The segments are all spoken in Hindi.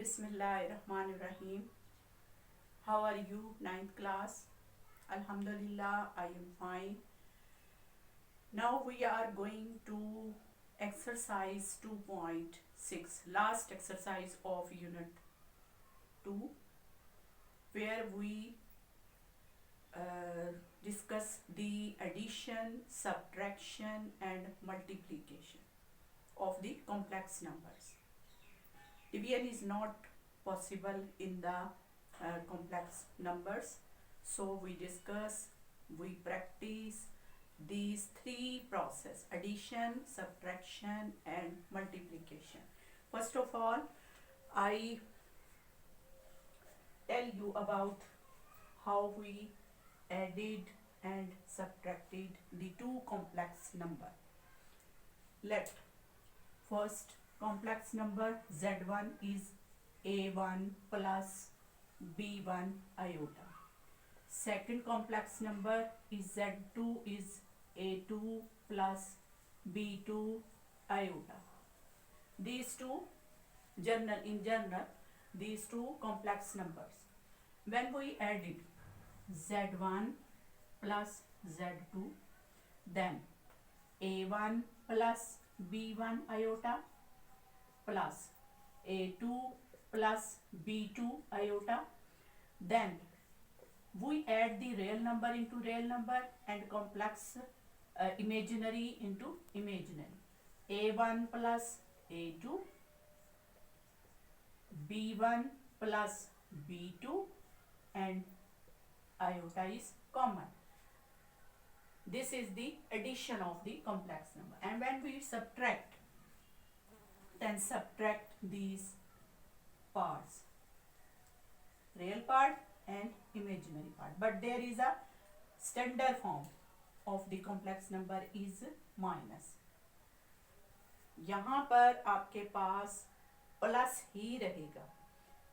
Bismillahirrahmanirrahim. How are you, ninth class? Alhamdulillah, I am fine. Now we are going to exercise 2.6, last exercise of unit 2, where we discuss the addition, subtraction and multiplication of the complex numbers. Division is not possible in the complex numbers, so we discuss, we practice these three process: addition, subtraction and multiplication. First of all, I tell you about how we added and subtracted the two complex number. Let first complex number z1 is a1 plus b1 iota. Second complex number is z2 is a2 plus b2 iota. These two in general these two complex numbers, when we added z1 plus z2, then a1 plus b1 iota plus a2 plus b2 iota, then we add the real number into real number and complex imaginary into imaginary. a1 plus a2, b1 plus b2 and iota is common. This is the addition of the complex number. And when we subtract, then subtract these parts, real part and imaginary part. But there is a standard form of the complex number is minus. यहाँ पर आपके पास प्लस ही रहेगा.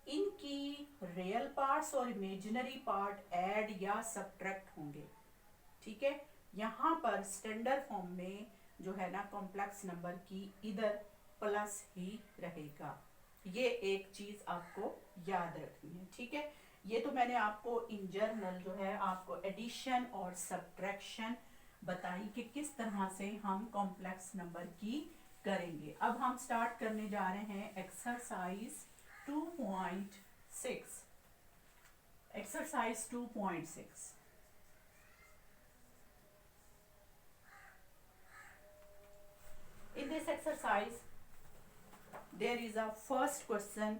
इनकी रियल पार्ट्स और इमेजिनरी पार्ट ऐड या सब्ट्रैक्ट होंगे. ठीक है, यहाँ पर स्टैंडर्ड फॉर्म में जो है ना कॉम्प्लेक्स नंबर की इधर प्लस ही रहेगा. ये एक चीज आपको याद रखनी है. ठीक है, ये तो मैंने आपको इन जनरल जो है आपको एडिशन और सब्ट्रैक्शन बताई कि किस तरह से हम कॉम्प्लेक्स नंबर की करेंगे. अब हम स्टार्ट करने जा रहे हैं exercise 2.6. Exercise 2.6. In this exercise, there is a first question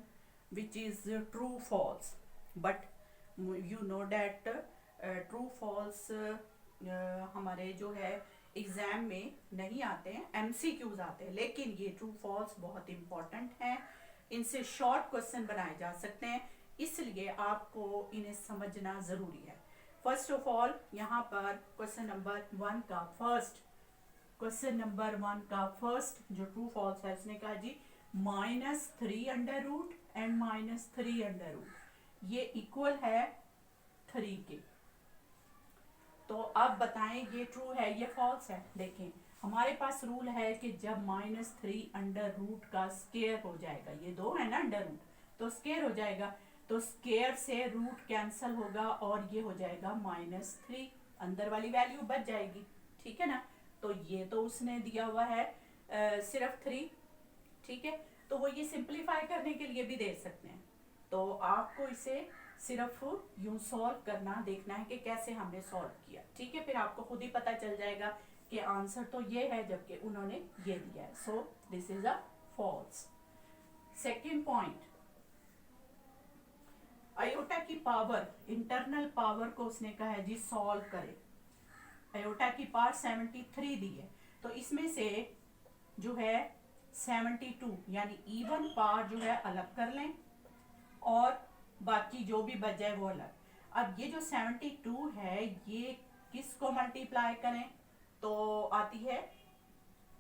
which is true false, but you know that true false हमारे जो है एग्जाम में नहीं आते हैं, MCQs आते हैं, लेकिन ये ट्रू फॉल्स बहुत इंपॉर्टेंट हैं. इनसे शॉर्ट क्वेश्चन बनाए जा सकते हैं, इसलिए आपको इन्हें समझना जरूरी है. फर्स्ट ऑफ ऑल यहाँ पर क्वेश्चन नंबर 1 का फर्स्ट जो ट्रू फॉल्स है उसने कहा जी -3 under root and -3 under root ये इक्वल है 3 के. तो अब बताएं ये ट्रू है ये फॉल्स है. देखें हमारे पास रूल है कि जब -3 अंडर रूट का स्क्वायर हो जाएगा, ये दो है ना अंडर रूट, तो स्क्वायर हो जाएगा, तो स्क्वायर से रूट कैंसल होगा और ये हो जाएगा -3, अंदर वाली वैल्यू बच जाएगी. ठीक है ना, तो ये तो उसने दिया हुआ है सिर्फ 3. ठीक है, तो वो ये सिंप्लीफाई करने के लिए भी दे सकते हैं. तो आपको इसे सिर्फ यूं सॉल्व करना, देखना है कि कैसे हमने सॉल्व किया. ठीक है, फिर आपको खुद ही पता चल जाएगा कि आंसर तो ये है जबकि उन्होंने ये दिया है. So this is a false. Second point, iota की पावर, इंटरनल पावर को उसने कहा है जी सॉल्व करें. आयोटा की पावर 73 दी है, तो इसमें से जो है 72 यानी इवन पावर जो है अलग कर लें और बाकी जो भी बच जाए वो अलग. अब ये जो 72 है ये किसको मल्टीप्लाई करें, तो आती है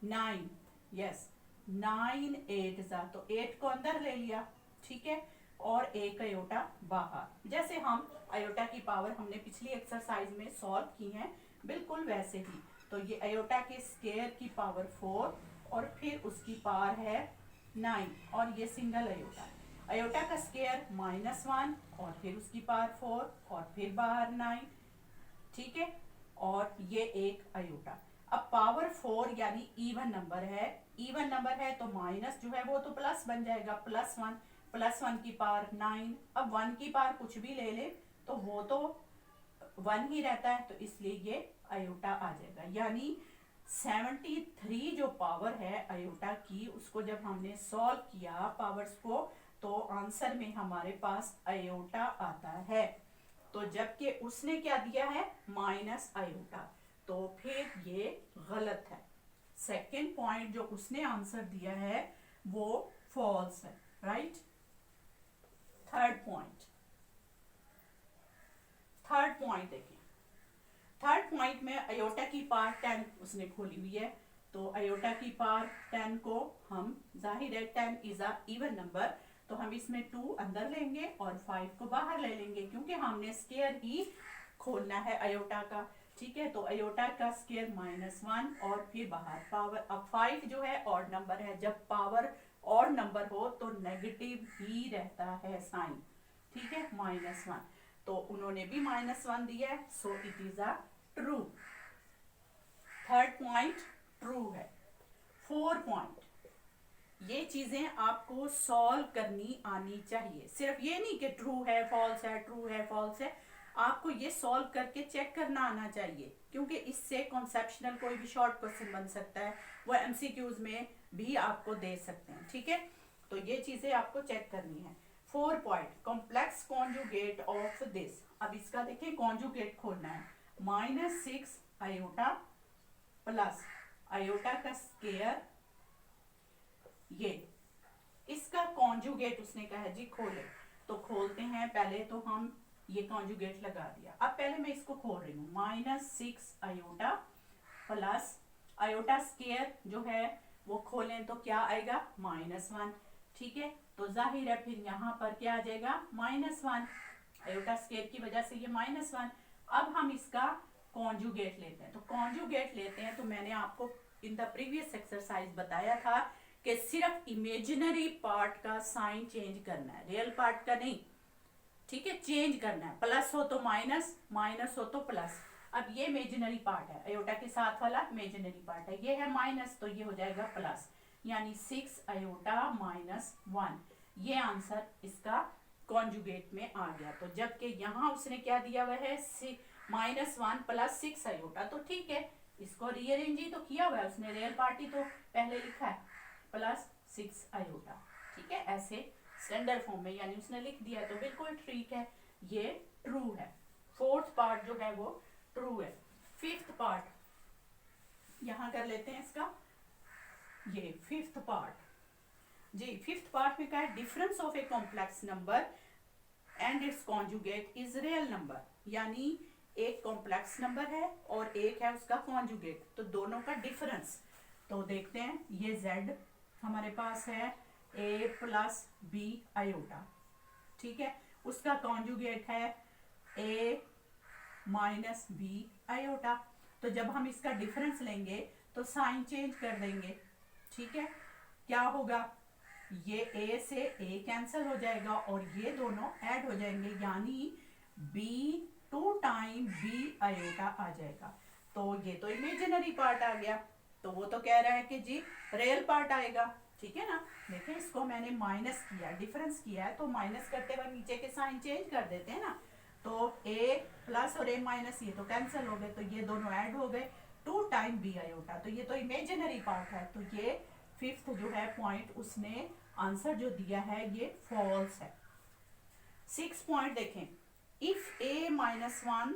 9. यस, 9 8 जा, तो 8 को अंदर ले लिया. ठीक है, और एक अयोटा बाहर. जैसे हम अयोटा की पावर हमने पिछली एक्सरसाइज में सॉल्व की है, बिल्कुल वैसे ही. तो ये अयोटा के स्क्वायर की पावर 4 और फिर उसकी पावर है 9 और ये सिंगल अयोटा. अयोटा का स्क्वायर -1 और फिर उसकी पावर 4 और फिर बाहर 9, ठीक है। और ये एक अयोटा। अब पावर 4 यानी इवन नंबर है, इवन नंबर है तो माइनस जो है वो तो प्लस बन जाएगा, +1, +1 की पावर 9। अब 1 की पावर कुछ भी ले ले तो वो तो 1 ही रहता है, तो इसलिए ये अयोटा आ जाएगा। यानी 73 जो पावर है अयोटा की, उसको जब हमने सॉल्व किया पावर्स को, तो आंसर में हमारे पास अयोटा आता है। तो जबकि उसने क्या दिया है, माइनस अयोटा, तो फिर ये गलत है। सेकेंड पॉइंट जो उसने आंसर दिया है वो फॉल्स है, राइट। थर्ड पॉइंट देखिए। थर्ड पॉइंट में अयोटा की पावर 10 उसने खोली हुई है, तो अयोटा की पावर 10 को हम, जाहिर है 10 इज अ इवन नंबर, तो हम इसमें 2 अंदर लेंगे और 5 को बाहर ले लेंगे, क्योंकि हमने स्क्वायर ही खोलना है अयोटा का, ठीक है। तो अयोटा का स्क्वायर -1 और फिर बाहर पावर। अब 5 जो है ऑड नंबर है, जब पावर ऑड नंबर हो तो नेगेटिव ही रहता है साइन, ठीक है, -1, तो उन्होंने भी -1 दिया है, so it is a true. Third point true है। फोर्थ पॉइंट, ये चीजें आपको सॉल्व करनी आनी चाहिए, सिर्फ ये नहीं कि ट्रू है फॉल्स है, ट्रू है फॉल्स है, आपको ये सॉल्व करके चेक करना आना चाहिए, क्योंकि इससे कॉन्सेप्शनल कोई भी शॉर्ट क्वेश्चन बन सकता है, वो एमसीक्यूज में भी आपको दे सकते हैं, ठीक है। तो ये चीजें आपको चेक करनी है। 4 point, complex conjugate of this. अब इसका देखिए कॉन्जुगेट खोलना है, -6 अयोटा प्लस अयोटा का स्क्वायर, ये इसका कॉन्जुगेट उसने कहा जी खोले, तो खोलते हैं। पहले तो हम ये कॉन्जुगेट लगा दिया, अब पहले मैं इसको खोल रही हूँ, -6 अयोटा प्लस अयोटा स्क्वायर जो है वो खोलें तो क्या आएगा, -1, ठीक है। तो जाहिर है फिर यहाँ पर क्या आ जाएगा, -1, अयोटा स्क्वायर की वजह से ये -1। अब हम इसका कॉन्जुगेट लेते हैं, तो कॉन्जुगेट लेते हैं, तो मैंने आपको इन द प्रीवियस एक्सरसाइज बताया था कि सिर्फ इमेजिनरी पार्ट का साइन चेंज करना है, रियल पार्ट का नहीं, ठीक है, चेंज करना है, प्लस हो तो माइनस, माइनस हो तो प्लस। अब ये इमेजिनरी पार्ट है, अयोटा के साथ वाला इमेजिनरी पार्ट है, ये है माइनस, तो ये हो जाएगा प्लस, यानी 6 अयोटा -1, ये आंसर इसका कॉन्जुगेट में आ गया। तो जबकि यहाँ उसने क्या दिया हुआ है, -1 प्लस 6 अयोटा, तो ठीक है, इसको रीअरेंज ही तो किया हुआ है उसने, रियल पार्ट ही तो पहले लिखा है, +6 अयोटा, ठीक है, ऐसे स्टैंडर्ड फॉर्म में, यानी उसने लिख दिया तो बिल्कुल ठीक है, ये ट्रू है। फोर्थ पार्ट जो है वो ट्रू है। फिफ्थ पार्ट यहां कर लेते हैं इसका, ये फिफ्थ पार्ट जी, फिफ्थ पार्ट में क्या है, difference of a complex number and it's conjugate is real number, यानी एक कॉम्प्लेक्स नंबर है और एक है उसका कॉन्जुगेट, तो दोनों का डिफरेंस। तो देखते हैं, ये z हमारे पास है a प्लस b अयोटा, ठीक है, उसका कॉन्जुगेट है a माइनस b अयोटा। तो जब हम इसका डिफरेंस लेंगे तो साइन चेंज कर देंगे, ठीक है, क्या होगा, ये a से a कैंसिल हो जाएगा और ये दोनों ऐड हो जाएंगे, यानी b 2 टाइम b अयोटा आ जाएगा। तो ये तो इमेजिनरी पार्ट आ गया, तो वो तो कह रहा है कि जी रियल पार्ट आएगा, ठीक है ना। देखें, इसको मैंने माइनस किया, डिफरेंस किया है, तो माइनस करते वक्त नीचे के साइन चेंज कर देते हैं ना, तो a प्लस और a माइनस ये तो कैंसिल हो गए, तो ये दोनों ऐड हो गए, 2 टाइम b अयोटा, तो ये तो इमेजिनरी पार्ट है, तो ये फिफ्थ जो है पॉइंट उसने आंसर जो दिया है ये फॉल्स है। 6 पॉइंट देखें, इफ a -1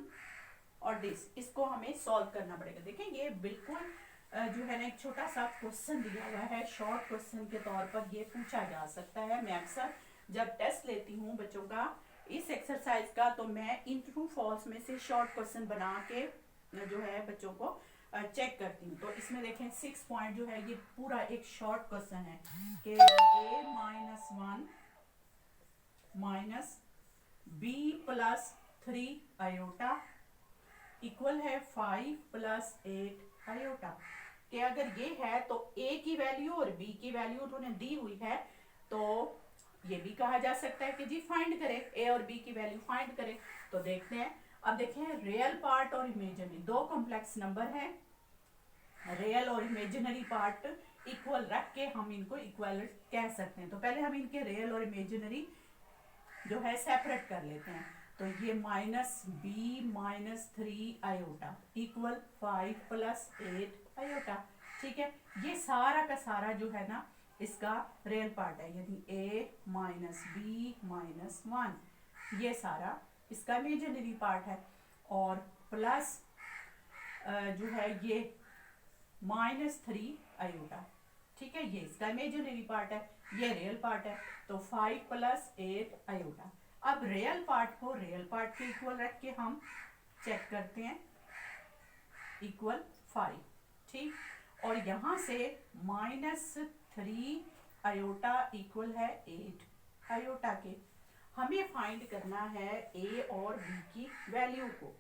और दिस, इसको हमें सॉल्व करना पड़ेगा। देखें, ये बिल्कुल जो है ना एक छोटा सा क्वेश्चन दिया हुआ है, शॉर्ट क्वेश्चन के तौर पर ये पूछा जा सकता है। मैं अक्सर जब टेस्ट लेती हूँ बच्चों का इस एक्सरसाइज का, तो मैं इन ट्रू फॉल्स में से शॉर्ट क्वेश्चन बना के जो है बच्चों को चेक करती हूँ। तो इसमें देखें 6 पॉइंट जो है ये पूरा एक शॉर्ट क्वेश्चन है कि a-1 minus b plus 3 iota equal है 5 प्लस 8 अयोटा, कि अगर ये है तो a की वैल्यू और b की वैल्यू उन्होंने दी हुई है, तो ये भी कहा जा सकता है कि जी फाइंड करें, ए और बी की वैल्यू फाइंड करें। तो देखते हैं, अब देखें रियल पार्ट और इमेजिनरी दो कॉम्प्लेक्स नंबर है, रियल और इमेजिनरी पार्ट इक्वल रख के हम इनको इक्वल कह सकते हैं। तो पहले हम इनके रियल और इमेजिनरी जो है सेपरेट कर लेते हैं। तो ये -b-3 आयोटा इक्वल 5 + 8 आयोटा। ठीक है, ये सारा का सारा जो है ना इसका रियल पार्ट है, यानी a-b-1 ये सारा इसका इमेजिनरी पार्ट है, और प्लस जो है ये -3 आयोटा। ठीक है, ये इसका इमेजिनरी पार्ट है, ये रियल पार्ट है। तो 5 + 8 आयोटा। अब रियल पार्ट को रियल पार्ट के इक्वल रख के हम चेक करते हैं, इक्वल 5। ठीक, और यहां से -3 आयोटा इक्वल है 8 आयोटा के। हमें फाइंड करना है ए और बी की वैल्यू को,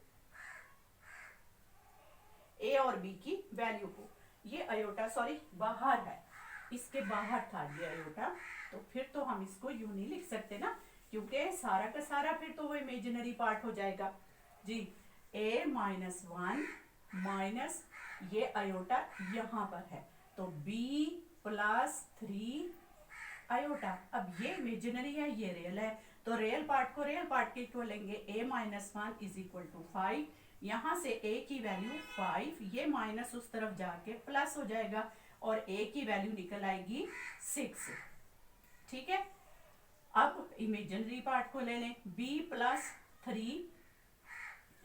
ए और बी की वैल्यू को। ये आयोटा सॉरी बाहर है, इसके बाहर था ये आयोटा, तो फिर तो हम इसको यूं नहीं लिख सकते ना, क्योंकि सारा का सारा फिर तो वो इमेजिनरी पार्ट हो जाएगा जी। a-1 माइनस ये आयोटा यहाँ पर है, तो b + 3 आयोटा। अब ये इमेजिनरी है, ये रियल है, तो रियल पार्ट को रियल पार्ट के इक्वल लेंगे। a-1 = 5, यहाँ से a की वैल्यू 5, ये माइनस उस तरफ जाके प्लस हो जाएगा, और a की वैल्यू निकल आएगी 6। ठीक है, अब इमेजिनरी पार्ट को ले लें, b + 3,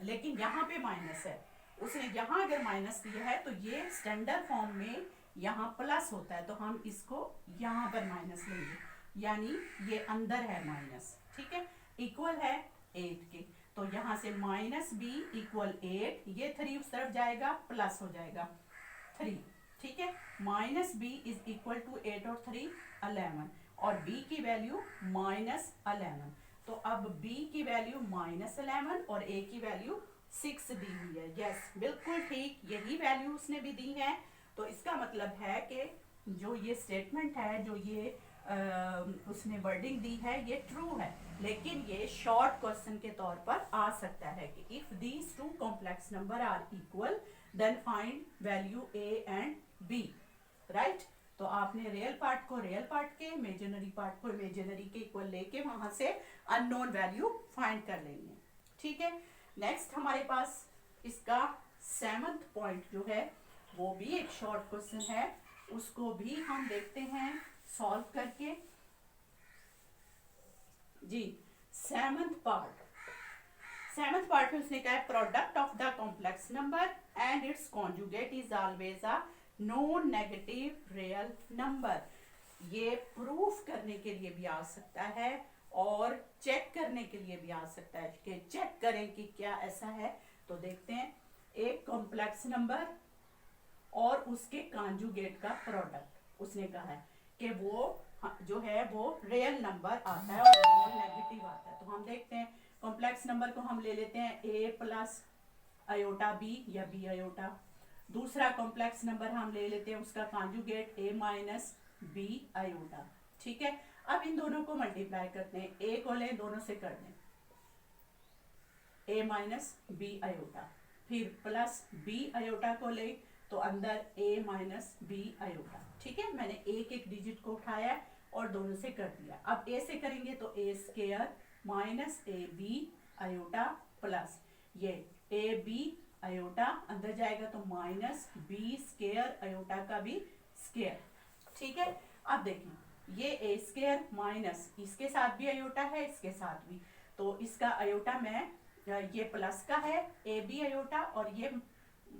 लेकिन यहाँ पे माइनस है, उसने यहाँ अगर माइनस दिया है तो ये स्टैंडर्ड फॉर्म में यहाँ प्लस होता है, तो हम इसको यहाँ पर माइनस लेंगे, यानी ये अंदर है माइनस। ठीक है, इक्वल है 8 के, तो यहाँ से -b = 8, ये 3 उस तरफ जाएगा प्लस हो जाएगा 3। ठीक है, -b = 8 और 3 11, और b की वैल्यू -11। तो अब b की वैल्यू -11 और a की वैल्यू 6 दी हुई है। यस, बिल्कुल ठीक, यही वैल्यू उसने भी दी है। तो इसका मतलब है कि जो ये स्टेटमेंट है, जो ये उसने वर्डिंग दी है, ये ट्रू है, लेकिन ये शॉर्ट क्वेश्चन के तौर पर आ सकता है कि if these two complex number are equal then find value a and b। Right, तो आपने रियल पार्ट को रियल पार्ट के, इमेजिनरी पार्ट को इमेजिनरी के इक्वल लेके वहां से अननोन वैल्यू फाइंड कर लेंगे। ठीक है, नेक्स्ट हमारे पास इसका 7th पॉइंट जो है वो भी एक शॉर्ट क्वेश्चन है, उसको भी हम देखते हैं सॉल्व करके जी। 7th पार्ट में उसने कहा है product of the complex number and it's conjugate is always a non negative real number. ये प्रूफ करने के लिए भी आ सकता है और चेक करने के लिए भी आ सकता है कि चेक करें कि क्या ऐसा है। तो देखते हैं, एक कॉम्प्लेक्स नंबर और उसके कॉन्जुगेट का प्रोडक्ट, उसने कहा है कि वो जो है वो रियल नंबर आता है और नॉन नेगेटिव आता है। तो हम देखते हैं, कॉम्प्लेक्स नंबर को हम ले लेते हैं a + आयोटा b या b आयोटा। दूसरा कॉम्प्लेक्स नंबर हम ले लेते हैं उसका कॉन्जुगेट a - b आयोटा। ठीक है, अब इन दोनों को मल्टीप्लाई करते हैं, a को लें, दोनों से कर दें a - b आयोटा, फिर प्लस b आयोटा को ले तो अंदर a - b आयोटा। ठीक है, मैंने एक एक डिजिट को उठाया और दोनों से कर दिया। अब a से करेंगे तो a² - ab आयोटा प्लस ये ab आयोटा अंदर जाएगा तो -b² आयोटा का भी स्क्वायर। ठीक है, अब देखिए ये a² माइनस इसके साथ भी आयोटा है, इसके साथ भी, तो इसका आयोटा मैं ये प्लस का है ab आयोटा और ये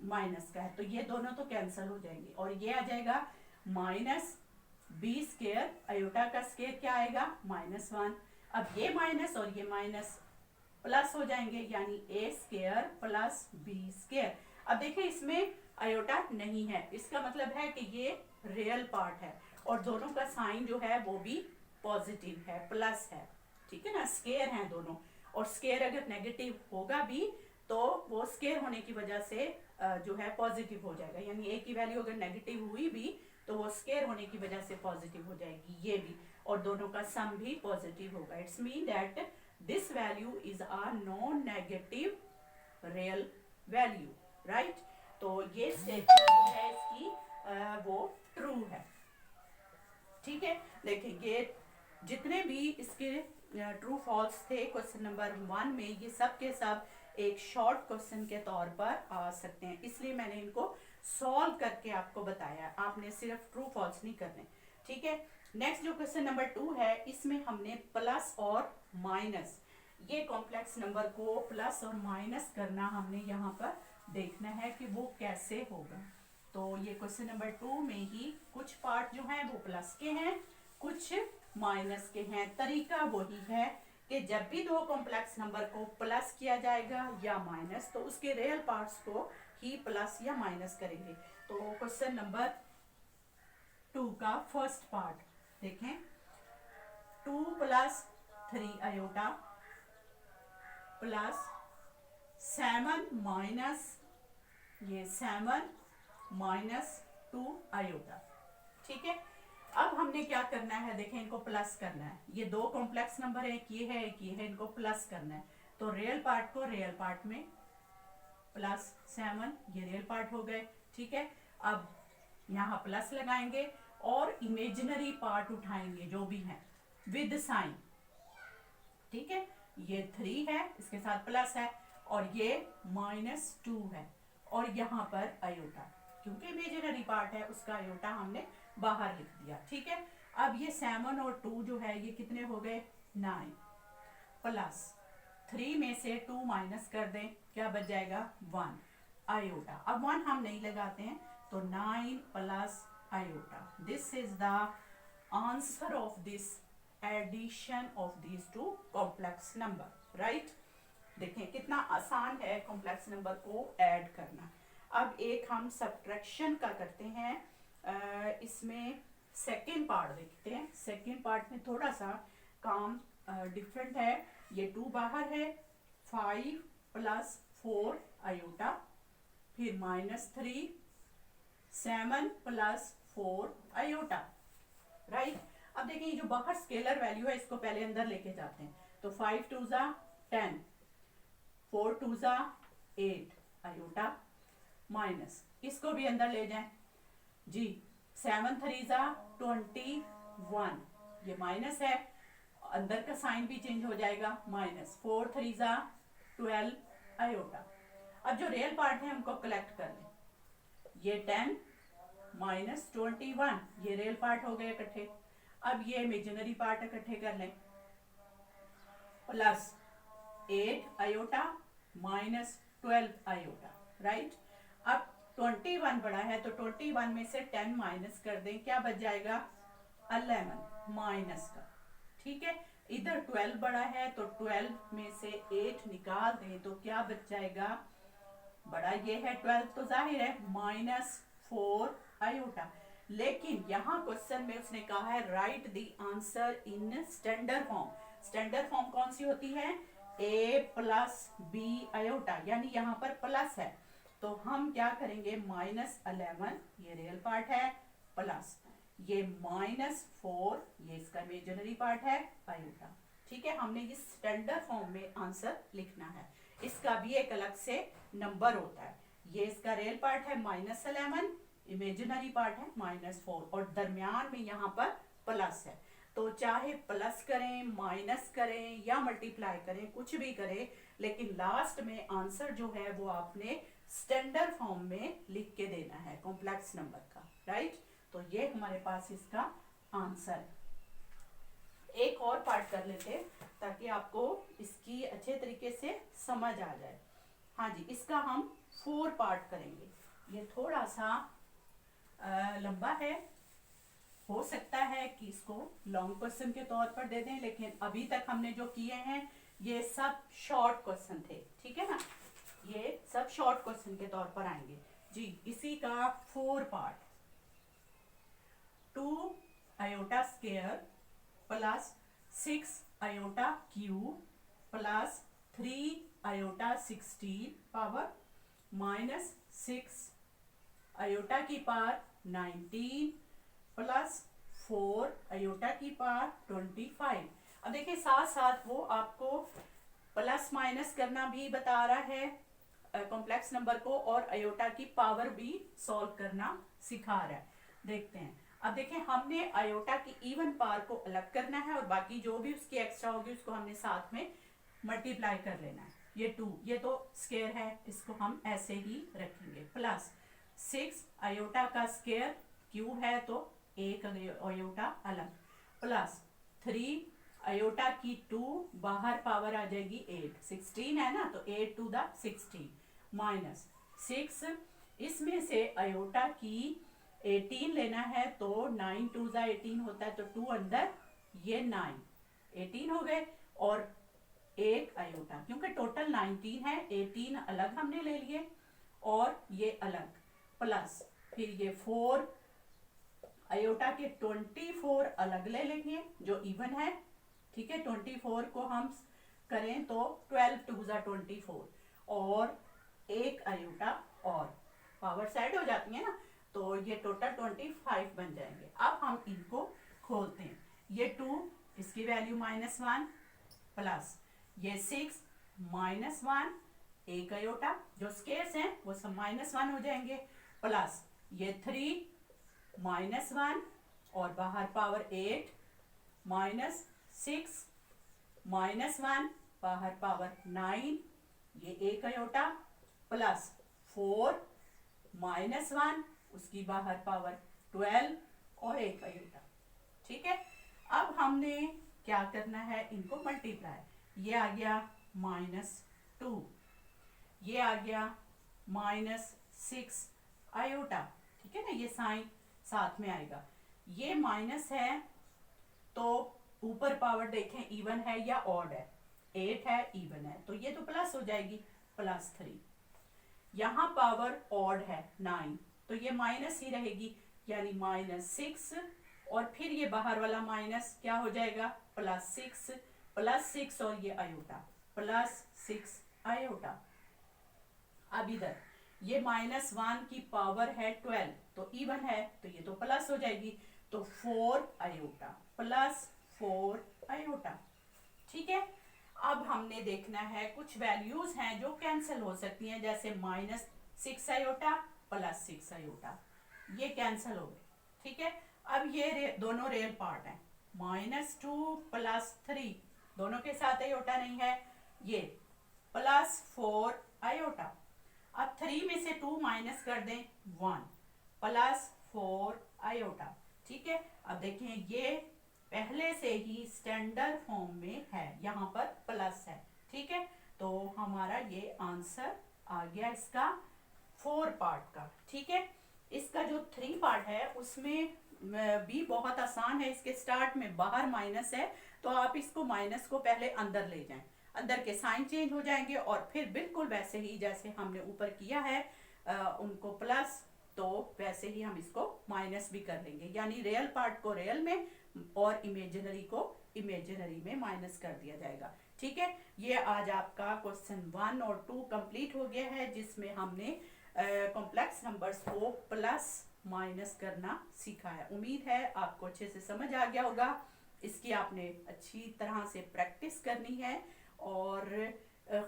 माइनस का है, तो ये दोनों तो कैंसिल हो जाएंगे और ये आ जाएगा -b² आयोटा का स्क्वायर क्या आएगा -1। अब ये माइनस और ये माइनस प्लस हो जाएंगे, यानी a² + b²। अब देखें इसमें आयोटा नहीं है, इसका मतलब है कि ये रियल पार्ट है और दोनों का साइन जो है वो भी पॉजिटिव है, प्लस है। ठीक है ना, स्क्वायर हैं दोनों, और स्क्वायर अगर नेगेटिव होगा भी तो वो स्केयर होने की वजह से जो है पॉजिटिव हो जाएगा, यानी ए की वैल्यू अगर नेगेटिव हुई भी तो वो स्केयर होने की वजह से पॉजिटिव हो जाएगी, ये भी, और दोनों का सम भी पॉजिटिव होगा। It's mean that this value is a non negative real value, right. तो ये स्टेटमेंट है इसकी वो ट्रू है, ठीक है। देखिए ये जितने भी इसके ट्रू फॉल्स थे क्वेश्चन नंबर 1 में, ये सब के सब एक शॉर्ट क्वेश्चन के तौर पर आ सकते हैं, इसलिए मैंने इनको सॉल्व करके आपको बताया, आपने सिर्फ ट्रू फॉल्स नहीं करने, ठीक है। नेक्स्ट जो क्वेश्चन नंबर 2 है, इसमें हमने प्लस और माइनस, ये कॉम्प्लेक्स नंबर को प्लस और माइनस करना हमने यहाँ पर देखना है कि वो कैसे होगा। तो ये क्वेश्चन नंबर 2 में ही कुछ पार्ट जो है वो प्लस के हैं, कुछ माइनस के हैं। तरीका वही है कि जब भी दो कॉम्प्लेक्स नंबर को प्लस किया जाएगा या माइनस, तो उसके रियल पार्ट्स को ही प्लस या माइनस करेंगे। तो क्वेश्चन नंबर 2 का फर्स्ट पार्ट देखें, 2 + 3 आयोटा प्लस 7 माइनस ये 7 - 2 आयोटा, ठीक है। अब हमने क्या करना है, देखें इनको प्लस करना है, ये दो कॉम्प्लेक्स नंबर है, एक ये है एक ये है, इनको प्लस करना है। तो रियल पार्ट को रियल पार्ट में प्लस 7, ये रियल पार्ट हो गए, ठीक है। अब यहाँ प्लस लगाएंगे और इमेजिनरी पार्ट उठाएंगे जो भी है विद साइन, ठीक है। ये 3 है, इसके साथ प्लस है, और ये -2 है, और यहाँ पर आयोटा, क्योंकि इमेजिनरी पार्ट है उसका आयोटा हमने बाहर लिख दिया, ठीक है। अब ये 7 और 2 जो है ये कितने हो गए, 9, प्लस 3 में से 2 माइनस कर दें, क्या बच जाएगा, 1 आयोटा। अब 1 हम नहीं लगाते हैं, तो 9 plus iota, this is the answer of this addition of these two complex number, right. देखें कितना आसान है कॉम्प्लेक्स नंबर को ऐड करना। अब एक हम सब्ट्रैक्शन का करते हैं, इसमें सेकेंड पार्ट देखते हैं। सेकेंड पार्ट में थोड़ा सा काम डिफरेंट है। ये 2 बाहर है, 5 + 4 आयोटा, फिर -3, 7 + 4 आयोटा, राइट। अब देखिए ये जो बाहर स्केलर वैल्यू है इसको पहले अंदर लेके जाते हैं, तो 5 × 2 = 10, 4 × 2 = 8 आयोटा, माइनस इसको भी अंदर ले जाएं जी, 7 × 3 = 21, ये माइनस है, अंदर का साइन भी चेंज हो जाएगा, माइनस 4 × 3 = 12 आयोटा। अब जो रियल पार्ट है उनको कलेक्ट कर लें, ये 10 - 21, ये रियल पार्ट हो गए इकट्ठे। अब ये इमेजिनरी पार्ट इकट्ठे कर लें, प्लस 8 आयोटा -12 आयोटा, राइट। अब 21 बड़ा है, तो 21 में से 10 माइनस कर दें, क्या बच जाएगा, 11 माइनस का, ठीक है। इधर 12 बड़ा है, तो 12 में से 8 निकाल दें, तो क्या बच जाएगा, बड़ा ये है 12, तो जाहिर है -4 आयोटा। लेकिन यहाँ क्वेश्चन में उसने कहा है right the answer in standard form. Standard form कौन सी होती है, a + b आयोटा, यानी यहाँ पर प्लस है, तो हम क्या करेंगे, -11 ये रियल पार्ट है, प्लस ये -4 ये इसका इमेजिनरी पार्ट है आयोटा, ठीक है। हमने इस स्टैंडर्ड फॉर्म में आंसर लिखना है। इसका भी एक अलग से नंबर होता है, ये इसका रियल पार्ट है -11, इमेजिनरी पार्ट है -4, और दरमियान में यहाँ पर प्लस है। तो चाहे प्लस करें, माइनस करें या मल्टीप्लाई करें, कुछ भी करें, लेकिन लास्ट में आंसर जो है वो आपने स्टैंडर्ड फॉर्म में लिख के देना है कॉम्प्लेक्स नंबर का, राइट। तो ये हमारे पास इसका आंसर है। एक और पार्ट कर लेते ताकि आपको इसकी अच्छे तरीके से समझ आ जाए। हाँ जी, इसका हम 4 पार्ट करेंगे। ये थोड़ा सा लंबा है, हो सकता है कि इसको लॉन्ग क्वेश्चन के तौर पर दे दें, लेकिन अभी तक हमने जो किए हैं ये सब शॉर्ट क्वेश्चन थे, ठीक है ना, ये सब शॉर्ट क्वेश्चन के तौर पर आएंगे जी। इसी का 4 part, 2 iota square plus 6 iota cube plus 3 iota 16 power minus 6 iota की पावर 19 प्लस 4 आयोटा की पावर 25। अब देखिए साथ साथ वो आपको प्लस माइनस करना भी बता रहा है कॉम्प्लेक्स नंबर को, और आयोटा की पावर भी सॉल्व करना सिखा रहा है। देखते हैं। अब देखिए हमने आयोटा की इवन पावर को अलग करना है और बाकी जो भी उसकी एक्स्ट्रा होगी उसको हमने साथ में मल्टीप्लाई कर लेना है। ये 2, ये तो स्क्वायर है, इसको हम ऐसे ही रखेंगे। प्लस 6 आयोटा का स्क्वायर क्यूब है तो एक आयोटा अलग, प्लस 3 आयोटा की 2 बाहर पावर आ जाएगी 8, 16 है ना, तो 8 टू द 16 माइनस 6 इसमें से आयोटा की 18 लेना है तो 9 टू द 18 होता है, तो 2 अंदर, ये 9 18 हो गए, और एक आयोटा क्योंकि टोटल 19 है, 18 अलग हमने ले लिए और ये अलग, प्लस फिर ये 4 आयोटा के 24 अलग ले लेंगे जो इवन है, ठीक है। 24 को हम करें तो 12 टू ज़ा 24 और एक आयोटा और पावर साइड हो जाती है ना, तो ये टोटल 25 बन जाएंगे। अब हम इनको खोलते हैं। ये 2 इसकी वैल्यू -1 प्लस ये 6 -1 एक आयोटा, जो स्केयर्स हैं वो सब -1 हो जाएंगे, प्लस ये 3 -1 और बाहर पावर 8 माइनस 6 -1 बाहर पावर 9 ये एक आयोटा, प्लस 4 -1 उसकी बाहर पावर 12 और एक आयोटा, ठीक है। अब हमने क्या करना है, इनको मल्टीप्लाई, ये आ गया -2, ये आ गया -6 आयोटा, ठीक है ना, ये साइन साथ में आएगा। ये माइनस है तो ऊपर पावर देखें इवन है या ऑड है, 8 है इवन है, तो ये तो प्लस हो जाएगी, +3। यहाँ पावर ऑड है 9, तो ये माइनस ही रहेगी, यानी -6 और फिर ये बाहर वाला माइनस क्या हो जाएगा, +6 और ये आयोटा +6 आयोटा। अब इधर ये -1 की पावर है 12, तो इवन है तो ये तो प्लस हो जाएगी, तो 4 आयोटा +4 आयोटा, ठीक है। अब हमने देखना है कुछ वैल्यूज हैं जो कैंसिल हो सकती हैं, जैसे -6 आयोटा +6 आयोटा, ये कैंसिल हो गए, ठीक है। अब ये दोनों रियल पार्ट हैं, -2 +3 दोनों के साथ आयोटा नहीं है, ये +4 आयोटा। अब 3 में से 2 माइनस कर दें 1 +4 आयोटा, ठीक है। अब देखें ये पहले से ही स्टैंडर्ड फॉर्म में है, यहाँ पर प्लस है, ठीक है, तो हमारा ये आंसर आ गया इसका 4 पार्ट का, ठीक है। इसका जो 3 पार्ट है उसमें भी बहुत आसान है, इसके स्टार्ट में बाहर माइनस है तो आप इसको माइनस को पहले अंदर ले जाएं, अंदर के साइन चेंज हो जाएंगे और फिर बिल्कुल वैसे ही जैसे हमने ऊपर किया है उनको प्लस, तो वैसे ही हम इसको माइनस भी कर लेंगे, यानी रियल पार्ट को रियल में और इमेजिनरी को इमेजिनरी में माइनस कर दिया जाएगा, ठीक है। ये आज आपका क्वेश्चन 1 और 2 कंप्लीट हो गया है, जिसमें हमने कॉम्प्लेक्स नंबर्स को प्लस माइनस करना सीखा है। उम्मीद है आपको अच्छे से समझ आ गया होगा। इसकी आपने अच्छी तरह से प्रैक्टिस करनी है और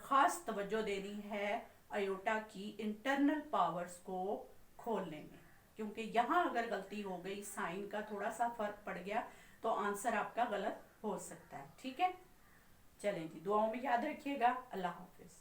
ख़ास तवज्जो देनी है आयोटा की इंटरनल पावर्स को खोलने में, क्योंकि यहाँ अगर गलती हो गई, साइन का थोड़ा सा फर्क पड़ गया तो आंसर आपका गलत हो सकता है, ठीक है। चलें जी, दुआओं में याद रखिएगा। अल्लाह हाफिज़।